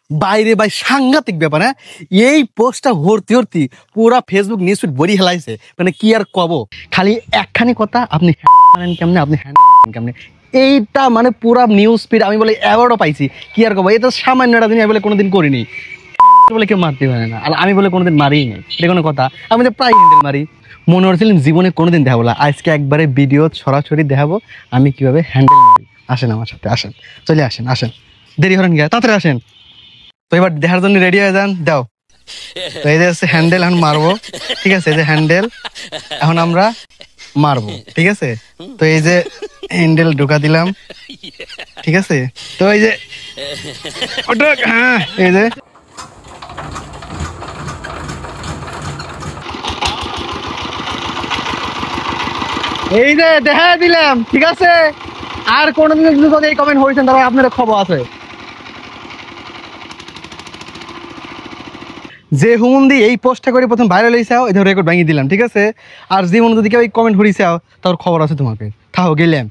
বাইরে ভাই সাংঘাতিক ব্যাপার। হ্যাঁ, এই পোস্টটা ভর্তি ভর্তি পুরা ফেসবুক নিউজ ফিড ভরি হেলাইছে। মানে কি আর কব, খালি একখানি কথা, আপনি হ্যান্ডেল কেমনে, আপনি হ্যান্ডেল কেমনে, এইটা মানে পুরা নিউজ ফিড। আমি বলে অ্যাওয়ার্ডও পাইছি, কি আর কব, এটা সামান্য একটা দিন আমি বলে কোনোদিন করিনি। বলে কেউ মারতে পারে না, আর আমি বলে কোনোদিন মারিই নাই, এটা কোনো কথা? আমি তো প্রায় হ্যান্ডেল মারি। মনে করছিলাম জীবনে কোনোদিন দেখাবো না, আজকে একবারে ভিডিও সরাসরি দেখাবো আমি কিভাবে হ্যান্ডেল মারি। আসেন আমার সাথে, আসেন, চলে আসেন, আসেন, দেরি করেন গিয়া, তাড়াতাড়ি আসেন। তো এবার দেখার জন্য রেডি হয়ে যান, দাও। তো এই যে হচ্ছে হ্যান্ডেল, এখন মারবো, ঠিক আছে? এই যে হ্যান্ডেল, এখন আমরা মারবো, ঠিক আছে? তো এই যে হ্যান্ডেল ঢোকা দিলাম, ঠিক আছে? তো এই যে হ্যাঁ, এই যে এই যে দেখা দিলাম, ঠিক আছে? আর কোনদিন যদি এই কমেন্ট হয়েছেন তাহলে আপনার খবর আছে। যে হুমন্দি এই পোস্টটা করে প্রথম ভাইরাল হয়েছাও, এই রেকর্ড ভাঙিয়ে দিলাম, ঠিক আছে? আর যে মনে যদি কেউ এই কমেন্ট হরিছাও, তার খবর আছে তোমাকে, থাও গেলাম।